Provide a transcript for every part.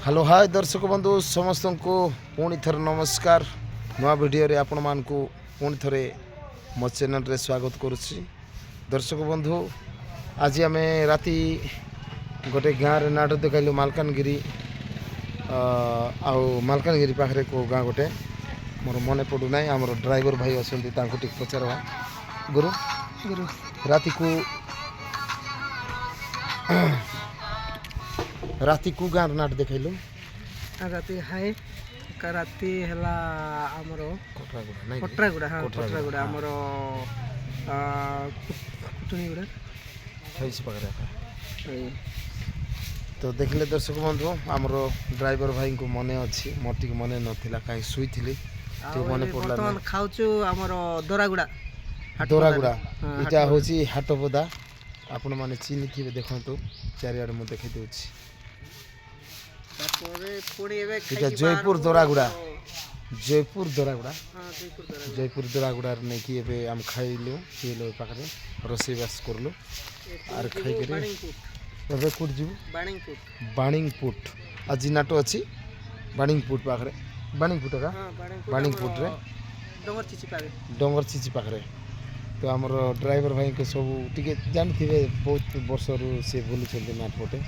Hello hi दर्शक बंधु समस्त को पुणी थर नमस्कार नुआ वीडियो रे आपण मान को पुणी थरे मो चैनल रे स्वागत करुच्ची। दर्शक बंधु आज आम राति गोटे गाँव रे नाट देखलु मालकानगिरी मालकानगिरी पाखरे को गाँ गोटे मोर मन पड़ूना आमर ड्राइवर भाई अच्छा पचारवा गुरु गुरु राति को गाँव नाट देखलु राति हाय का राति हला हमरो कोटरागुड़ा हां कोटरागुड़ा हमरो कुटुनीगुड़ा थैस पकड़ा तो देखले दर्शक बंधु आमर ड्राइवर भाई को मने अच्छी मोर टिक मने नथिला काई सुई थिली तो मने पड़ला वर्तमान खाउछु हमरो दोरागुड़ा इटा होची हाटबोदा आपण माने चिनी थिबे देखंतु चारियाड मु देखै देउछि जयपुर दोरागुड़ा नहीं कि एबे हम खाइलु पीलु पाखरे रोसेबास करलु आर खाइ करे एबे कुड जीव बाणिंगपुट आज नाटो अछि बाणिंगपुट पाखरे बाणिंगपुट रे डोंगर चिची पाखरे तो हमर ड्राइवर भाई के सब टिके जानथिबे बहुत वर्षरु से बोलु चलते नाट पटे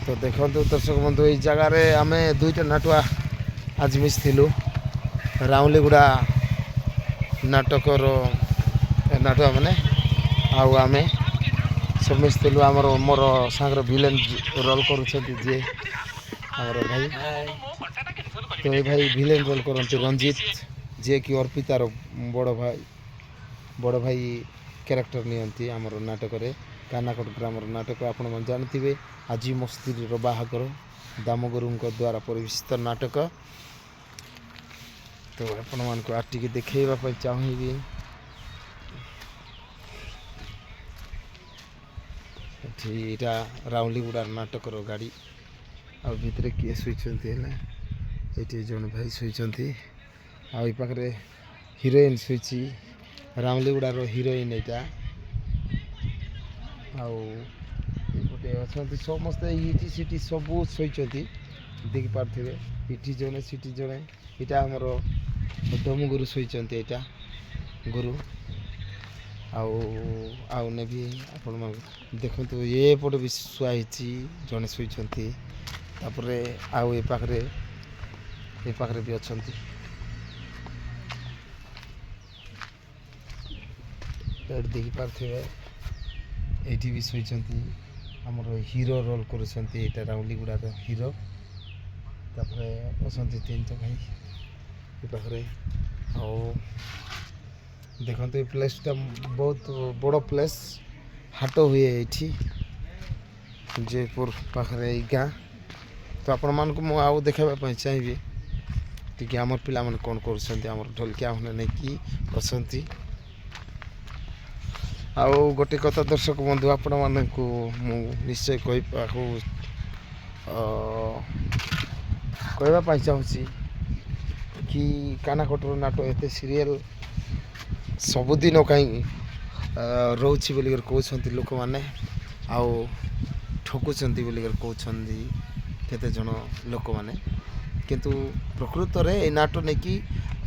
तो देखो दर्शक बंधु ये जगार आम दुईटा नाटुआ आज मिस थिलु राउलीगुड़ा नाटकर नाटुआ मैंने आम सब मिस थिलु आमर मोर सांगर विलेन रोल करे भाई तो ये भाई विलेन रोल करते रंजित जे कि अर्पितार बड़ भाई कैरेक्टर नियंती आमर नाटक कानाकोट ग्रामर नाटक आपण मन जानथिबे आजी मस्तिर बाहागर दामगुरु द्वारा परिवेशित नाटक तो आपण मान को आटी के देखैबा पय चाहबी एटा राउलीगुड़ा नाटक रो गाड़ी आ भितरे किए सुइचंती है एटी जन भाई सुइचंती आ ई पाखरे हीरोइन सुइची राउलीगुड़ा रो हीरोइन एटा गोटे अच्छा समस्ते इटी सीटी सबू शोचती देखी पारे इटी जड़े सीटी जड़े यहाँ आमर दम गुरु शोचती यहाँ गुरु आने भी आपण देखु ये पटे भी शुआई जड़े शोचती आउ ए पाखरे भी अच्छा देखी पारे एठी भी शोचती आमर हीरो रोल करुँचे यहाँ राउलीगुड़ार हीरो तापरे अच्छा तीन तो भाई ये पाखे देखते प्लेसटा बहुत बड़ प्लेस हाट हुए ये जयपुर पाखे गाँ तो आपण मान को मुझे देखापी चाहिए टी आम पिला मैंने कौन कर ढोलकिया मैंने नहीं कि बसंती आउ गोटे कथा दर्शक बंधु आपण मानक निश्चय कहवाई चाहूँगी कि कानाकोटर नाटक एत सीरियल सबुदिन कहीं रोचे बोलिकर कहते लोक मैंने आउ ठकुंट बोलिकर कहते केते जन लोक मैंने किंतु प्रकृत में ये नाट नहीं कि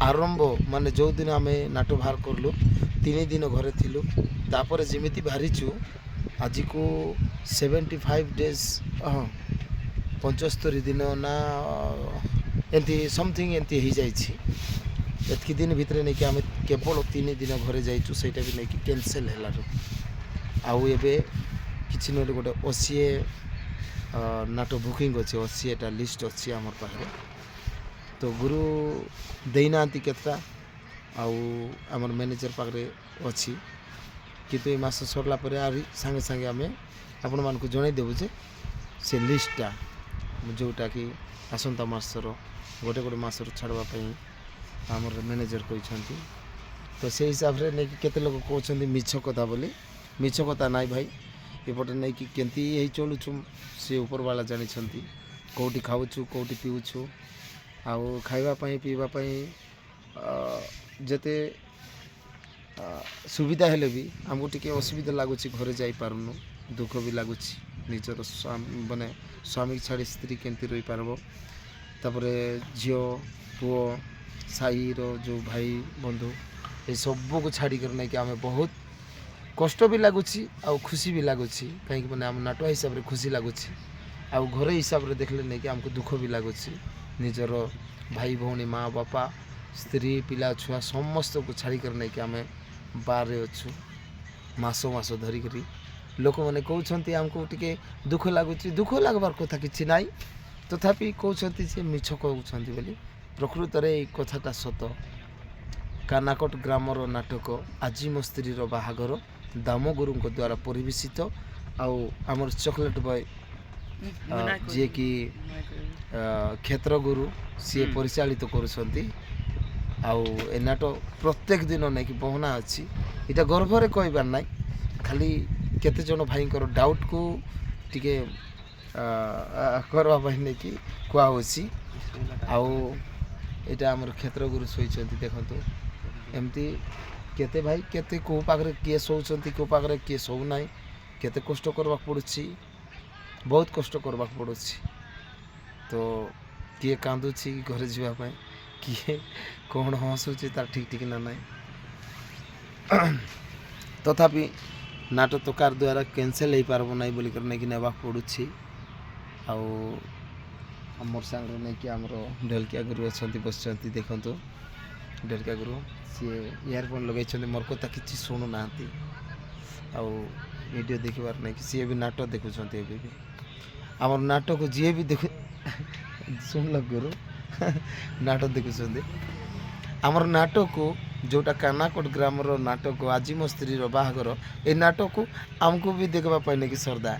आरंभ माने जो दिन आम नाट बाहर करलु 3 दिन घरे थिलु तापर जिमिति बाहरीचु आज को 75 डेज 75 दिन ना एंती समथिंग एंती हो जाइए दिन भितर नहीं कि आम केवल 3 दिन घरे जाइचु सेटा भी नहीं कि कैंसल है आउ एबे किछि न गोटे 80 नाटो बुकिंग अच्छे 80टा लिस्ट अच्छी आमर पाखे तो गुरु देना केतटा आमर मैनेजर पाखे अच्छी किंतु ये मास सरला पर सांगे सांगे आम आपण मान को जनईदेवु जे से लिस्टा जोटा कि आसंता मासर गोटे गोटे मासर छाड़वाई आमर मैनेजर कहते तो से हिसाब से नहीं कि केते लोग कहते मिछ कथा बोली मिछ कथा नाई भाई एपटे नहीं कि केंती यही चलुछु से ऊपर वाला जानी कौटी खाऊछु कौटी पीऊछु आउ खाइबापी पीवाई जते सुविधा हेले भी आमको टिके असुविधा लगुच घरे जाई पारुनु दुख भी लगुच निजर माने ସ୍ୱାମୀକି ଛାଡ଼ି ସ୍ତ୍ରୀ କେମିତି ରହିପାରିବ, ତାପରେ ଝିଅ ପୁଅ ସାହିର ଯେଉଁ ଭାଇ ବନ୍ଧୁ ଏସବୁକୁ ଛାଡ଼ିକରି ନେଇକି ଆମେ ବହୁତ କଷ୍ଟ ବି ଲାଗୁଛି ଆଉ ଖୁସି ବି ଲାଗୁଛି। କାହିଁକି ମାନେ ଆମ ନାଟୁଆ ହିସାବରେ ଖୁସି ଲାଗୁଛି, ଆଉ ଘରେ ହିସାବରେ ଦେଖିଲେ ନେଇକି ଆମକୁ ଦୁଃଖ ବି ଲାଗୁଛି। ନିଜର ଭାଇ ଭଉଣୀ ମା ବାପା ସ୍ତ୍ରୀ ପିଲା ଛୁଆ ସମସ୍ତଙ୍କୁ ଛାଡ଼ିକରି ନେଇକି ଆମେ ବାହାରେ ଅଛୁ ମାସ ମାସ ଧରିକରି। ଲୋକମାନେ କହୁଛନ୍ତି ଆମକୁ ଟିକେ ଦୁଃଖ ଲାଗୁଛି, ଦୁଃଖ ଲାଗିବାର କଥା କିଛି ନାହିଁ, ତଥାପି କହୁଛନ୍ତି ଯେ ମିଛ କହୁଛନ୍ତି ବୋଲି। ପ୍ରକୃତରେ ଏଇ କଥାଟା ସତ। କାନାକଟ ଗ୍ରାମର ନାଟକ ଆଜି ମୋ ସ୍ତ୍ରୀର ବାହାଘର ଦାମଗୁରୁଙ୍କ ଦ୍ୱାରା ପରିବେଶିତ। ଆଉ ଆମର ଚକୋଲେଟ୍ ବୟ ଯିଏକି କ୍ଷେତ୍ରଗୁରୁ ସିଏ ପରିଚାଳିତ କରୁଛନ୍ତି। ଆଉ ଏ ନାଟ ପ୍ରତ୍ୟେକ ଦିନ ନେଇକି ବହନା ଅଛି। ଏଇଟା ଗର୍ବରେ କହିବାର ନାହିଁ, ଖାଲି କେତେଜଣ ଭାଇଙ୍କର ଡାଉଟ୍କୁ ଟିକେ କରିବା ପାଇଁ ନେଇକି କୁହାହେଉଛି। ଆଉ ଏଇଟା ଆମର କ୍ଷେତ୍ରଗୁରୁ ଶୋଇଛନ୍ତି ଦେଖନ୍ତୁ। ଏମିତି କେତେ ଭାଇ କେତେ କେଉଁ ପାଖରେ କିଏ ଶୋଉଛନ୍ତି, କେଉଁ ପାଖରେ କିଏ ଶୋଉନାହିଁ। କେତେ କଷ୍ଟ କରିବାକୁ ପଡ଼ୁଛି, ବହୁତ କଷ୍ଟ କରିବାକୁ ପଡ଼ୁଛି। ତ କିଏ କାନ୍ଦୁଛି ଘରେ ଯିବା ପାଇଁ, କିଏ କ'ଣ ହସୁଛି ତାର ଠିକ୍ ଠିକଣା ନାହିଁ। ତଥାପି ନାଟ ତ କାର ଦ୍ୱାରା କ୍ୟାନସେଲ୍ ହେଇପାରିବ ନାହିଁ ବୋଲିକରି ନେଇକି ନେବାକୁ ପଡ଼ୁଛି। ଆଉ ଆମର ସାଙ୍ଗରେ ନେଇକି ଆମର ଢୋଲକିଆ ଗୁରୁ ଅଛନ୍ତି ବସିଛନ୍ତି ଦେଖନ୍ତୁ। ଢୋଲକିଆ ଗୁରୁ ସିଏ ଇୟରଫୋନ୍ ଲଗାଇଛନ୍ତି, ମୋର କଥା କିଛି ଶୁଣୁନାହାନ୍ତି। ଆଉ ଭିଡ଼ିଓ ଦେଖିବାର ନାଇଁକି ସିଏ ବି ନାଟକ ଦେଖୁଛନ୍ତି। ଏବେ ବି ଆମର ନାଟକ ଯିଏ ବି ଦେଖୁ ଶୁଣିଲ ଗୁରୁ ନାଟକ ଦେଖୁଛନ୍ତି। ଆମର ନାଟକୁ ଯେଉଁଟା କାନାକଟ ଗ୍ରାମର ନାଟକ ଆଜି ମୋ ସ୍ତ୍ରୀର ବାହାଘର, ଏ ନାଟକୁ ଆମକୁ ବି ଦେଖିବା ପାଇଁ ନେଇକି ଶ୍ରଦ୍ଧା।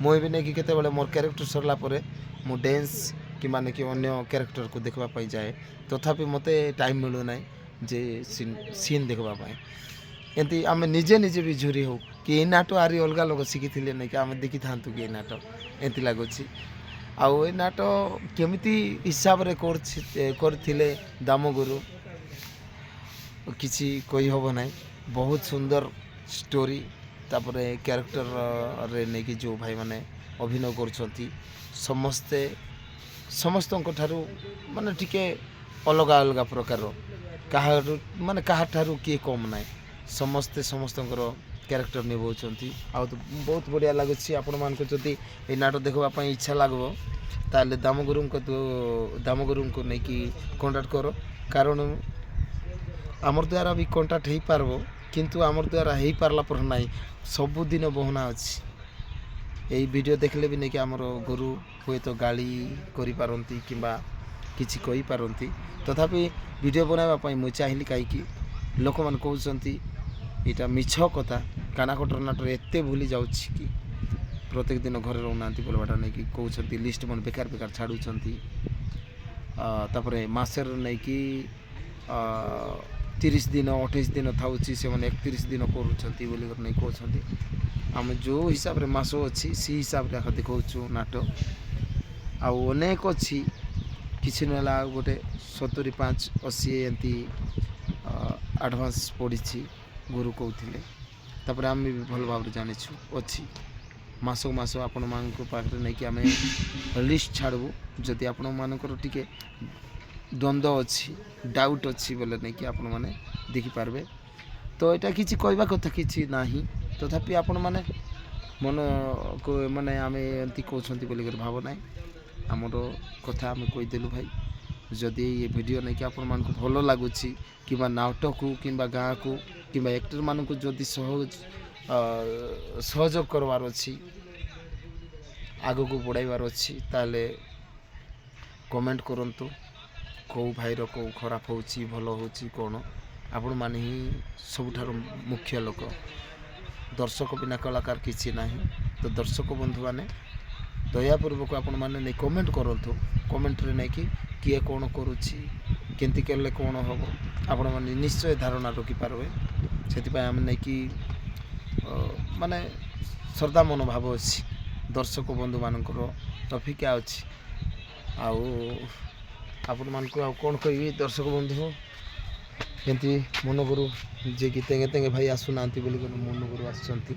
ମୁଁ ବି ନେଇକି କେତେବେଳେ ମୋର କ୍ୟାରେକ୍ଟର ସରିଲା ପରେ ମୁଁ ଡ୍ୟାନ୍ସ କିମ୍ବା ନେଇକି ଅନ୍ୟ କ୍ୟାରେକ୍ଟରକୁ ଦେଖିବା ପାଇଁ ଯାଏ, ତଥାପି ମୋତେ ଟାଇମ୍ ମିଳୁନାହିଁ ଯେ ସିନ୍ ଦେଖିବା ପାଇଁ। ଏମିତି ଆମେ ନିଜେ ନିଜେ ବି ଝୁରି ହଉ କି ଏଇ ନାଟ ଆରି ଅଲଗା ଲୋକ ଶିଖିଥିଲେ ନାଇକି ଆମେ ଦେଖିଥାନ୍ତୁ କି ଏଇ ନାଟ, ଏମିତି ଲାଗୁଛି। ଆଉ ଏ ନାଟ କେମିତି ହିସାବରେ କରିଥିଲେ ଦାମଗୁରୁ କିଛି କହିହେବ ନାହିଁ। ବହୁତ ସୁନ୍ଦର ଷ୍ଟୋରି, ତାପରେ କ୍ୟାରେକ୍ଟରରେ ନେଇକି ଯେଉଁ ଭାଇମାନେ ଅଭିନୟ କରୁଛନ୍ତି ସମସ୍ତଙ୍କ ଠାରୁ ମାନେ ଟିକେ ଅଲଗା ଅଲଗା ପ୍ରକାର, କାହାଠାରୁ କିଏ କମ୍ ନାହିଁ। ସମସ୍ତଙ୍କର କ୍ୟାରେକ୍ଟର ନିଭାଉଛନ୍ତି। ଆଉ ତ ବହୁତ ବଢ଼ିଆ ଲାଗୁଛି। ଆପଣମାନଙ୍କୁ ଯଦି ଏଇ ନାଟକ ଦେଖିବା ପାଇଁ ଇଚ୍ଛା ଲାଗିବ ତାହେଲେ ଦାମଗୁରୁଙ୍କୁ ନେଇକି କଣ୍ଟାକ୍ଟ କର। କାରଣ ଆମର ଦ୍ୱାରା ବି କଣ୍ଟାକ୍ଟ ହେଇପାରିବ, କିନ୍ତୁ ଆମର ଦ୍ୱାରା ହେଇପାରିଲା ପରେ ନାହିଁ, ସବୁଦିନ ବହନା ଅଛି। ଏଇ ଭିଡ଼ିଓ ଦେଖିଲେ ବି ନେଇକି ଆମର ଗୁରୁ ହୁଏତ ଗାଳି କରିପାରନ୍ତି କିମ୍ବା କିଛି କହିପାରନ୍ତି, ତଥାପି ଭିଡ଼ିଓ ବନାଇବା ପାଇଁ ମୁଁ ଚାହିଁଲି। କାହିଁକି ଲୋକମାନେ କହୁଛନ୍ତି ଏଇଟା ମିଛ କଥା, କାନାକଟର ନାଟରେ ଏତେ ଭୁଲି ଯାଉଛି କି ପ୍ରତ୍ୟେକ ଦିନ ଘରେ ରହୁନାହାନ୍ତି ବୋଲବାଟା ନେଇକି କହୁଛନ୍ତି। ଲିଷ୍ଟ ମାନେ ବେକାର ଛାଡ଼ୁଛନ୍ତି। ତାପରେ ମାସରେ ନେଇକି 30 ଦିନ 28 ଦିନ ଥାଉଛି, ସେମାନେ 31 ଦିନ କରୁଛନ୍ତି ବୋଲି ନେଇ କହୁଛନ୍ତି। ଆମେ ଯେଉଁ ହିସାବରେ ମାସ ଅଛି ସେଇ ହିସାବରେ ଏକା ଦେଖାଉଛୁ ନାଟ। ଆଉ ଅନେକ ଅଛି, କିଛି ନହେଲା ଆଉ ଗୋଟେ 75-80 ଏମିତି ଆଡ଼ଭାନ୍ସ ପଡ଼ିଛି ଗୁରୁ କହୁଥିଲେ। ତାପରେ ଆମେ ବି ଭଲ ଭାବରେ ଜାଣିଛୁ ଅଛି। ମାସକୁ ମାସ ଆପଣମାନଙ୍କ ପାଖରେ ନେଇକି ଆମେ ଲିଷ୍ଟ ଛାଡ଼ିବୁ। ଯଦି ଆପଣମାନଙ୍କର ଟିକେ ଦ୍ୱନ୍ଦ୍ୱ ଅଛି, ଡାଉଟ୍ ଅଛି ବୋଲେ ନେଇକି ଆପଣମାନେ ଦେଖିପାରିବେ। ତ ଏଇଟା କିଛି କହିବା କଥା କିଛି ନାହିଁ, ତଥାପି ଆପଣମାନେ ମନକୁ ମାନେ ଆମେ ଏମିତି କହୁଛନ୍ତି ବୋଲିକରି ଭାବ ନାହିଁ। ଆମର କଥା ଆମେ କହିଦେଲୁ ଭାଇ। ଯଦି ଏ ଭିଡ଼ିଓ ନେଇକି ଆପଣମାନଙ୍କୁ ଭଲ ଲାଗୁଛି କିମ୍ବା ନାଟକୁ କିମ୍ବା ଗାଁକୁ କିମ୍ବା ଆକ୍ଟରମାନଙ୍କୁ ଯଦି ସହଯୋଗ କରିବାର ଅଛି, ଆଗକୁ ବଢ଼ାଇବାର ଅଛି, ତାହେଲେ କମେଣ୍ଟ କରନ୍ତୁ। କେଉଁ ଭାଇର କେଉଁ ଖରାପ ହେଉଛି ଭଲ ହେଉଛି କ'ଣ, ଆପଣମାନେ ହିଁ ସବୁଠାରୁ ମୁଖ୍ୟ ଲୋକ। ଦର୍ଶକ ବିନା କଳାକାର କିଛି ନାହିଁ। ତ ଦର୍ଶକ ବନ୍ଧୁମାନେ ଦୟାପୂର୍ବକ ଆପଣମାନେ ନେଇ କମେଣ୍ଟ କରନ୍ତୁ। କମେଣ୍ଟରେ ନେଇକି କିଏ କ'ଣ କରୁଛି, କେମିତି କଲେ କ'ଣ ହେବ, ଆପଣମାନେ ନିଶ୍ଚୟ ଧାରଣା ରଖିପାରିବେ। ସେଥିପାଇଁ ଆମେ ନେଇକି ମାନେ ଶ୍ରଦ୍ଧା ମନୋଭାବ ଅଛି, ଦର୍ଶକ ବନ୍ଧୁମାନଙ୍କର ଅପେକ୍ଷା ଅଛି। ଆଉ ଆପଣମାନଙ୍କୁ ଆଉ କ'ଣ କହିବି ଦର୍ଶକ ବନ୍ଧୁ, ଏମିତି ମନଗୁରୁ ଯିଏକି ତେଙ୍ଗେ ଭାଇ ଆସୁନାହାନ୍ତି ବୋଲି ମନଗୁରୁ ଆସିଛନ୍ତି,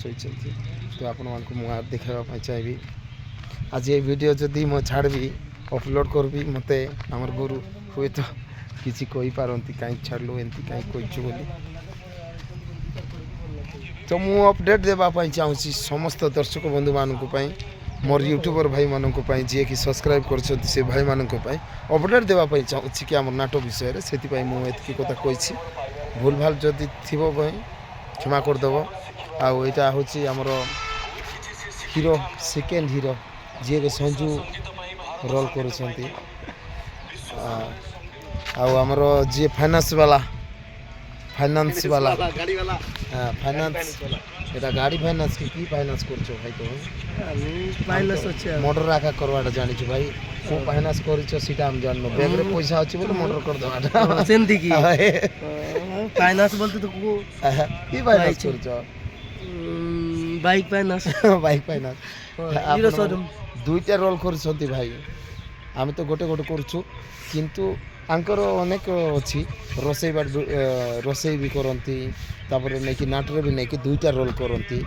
ଶୋଇଛନ୍ତି। ତ ଆପଣମାନଙ୍କୁ ମୁଁ ଦେଖାଇବା ପାଇଁ ଚାହିଁବି। आज ये वीडियो जदि मो छाड़बी अपलोड करबी मते हमर गुरु हुए तो किसी कोई पारंती कहीं छाड़लु एंती कहीं कोइछु बोली तो मु अपडेट देबा पई चाहूची समस्त दर्शक बंधु मानकु पई मोर यूट्यूबर भाई मानकु पई जे कि सब्सक्राइब करछथि से भाई मानकु पई अपडेट देबा पई चाहूची कि हमर नाटक विषय रे सेति पई मु एतकी कथा कहिछि भूल भाल जदि थिबो पई क्षमा कर देबो आ एटा होची हमर हीरो सेकेंड हीरो जे के संजू रोल करूछंती आ हमर जे फाइनेंस वाला गाड़ी वाला हाँ फाइनेंस এটা গাড়ি ফাইনান্স কি ফাইনান্স করছো ভাই তুমি আমি ফাইনান্স আছে মোটর রাখা করবাটা জানিছো ভাই কো ফাইনান্স করছো সেটা আমি জাননো ব্যাগরে পয়সা আছে বলে মোটর করে দেওয়াটা সেমতি কি ফাইনান্স বলতে তো কি ফাইনান্স করছো bike finance bike finance hero showroom দুইটা রোল করছন্তি ভাই আমি তো গোটে গোটে করছু কিন্তু आंकर अनेक अच्छी रोसई भी करती तापर नहीं कि नाटरे भी नहीं कि दुईटा रोल करती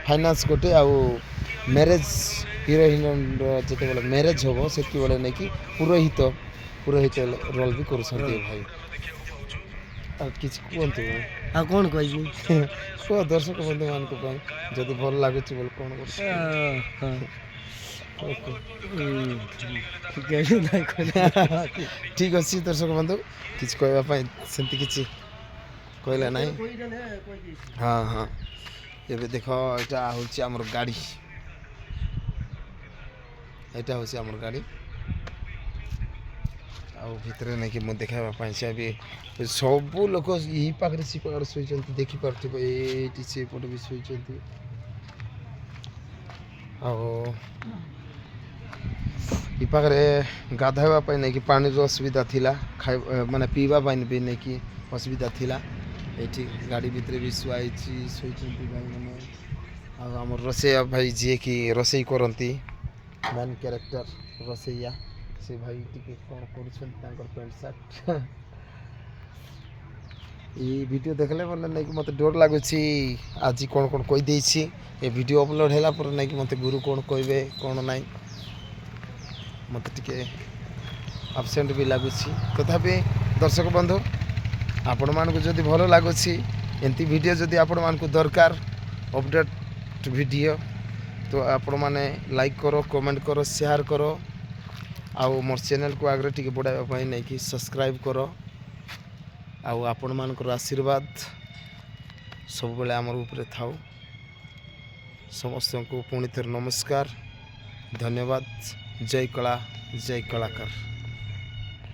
फाइनान्स गोटे आउ मैरेज हिरोइन जिते बेले मैरेज हम से बेले नहीं कि पुरोहित रोल भी कर भाई किसी कहतु आ कौन कह कह दर्शक बंधु मान जदि भल लगुच बोल कौन कर ठीक अच्छे दर्शक बंधु किसी कहवाई सेमती किसी कहला ना हाँ हाँ ये देख यहाँ हूँ आम गाड़ी यहाँ हूँ आम गाड़ी आितर नहीं कि मुझे देखापी चाहे सब लोक यही पाखे सी पाखे शोच देखिपे ये सेपटे भी शोच पाखे गाधोवाई नहीं कि पानी असुविधा थिला खाई माने पीवा भी नहीं कि असुविधा थिला ये गाड़ी भितर भी शुआई शोचती भाई मैंने आम रोसैया भाई जी कि रोसई करती मेन कैरेक्टर रोसैया से भाई टी कौन कर पैंट सार्ट ये वीडियो देखले बोले नहीं कि मत डर लगुच आज कौन कौन कहीदे ये वीडियो अपलोड है नहीं कि मत गुरु कौन कहे कौन ना मत टे आबसेंट भी लगुच तथापि दर्शक बंधु आपण मानक जदि भल लगुच एमती वीडियो जदि आपण मानक दरकार अपडेट वीडियो तो आपण माने लाइक करो कमेंट करो शेयर करो आउ मोर चैनल को आगे टी बढ़ाई नहीं कि सब्सक्राइब करो आउ आपण मानकर आशीर्वाद सब बेले आमर ऊपर थाउ समस्त को पुणी थर नमस्कार धन्यवाद जय कला जय कलाकार।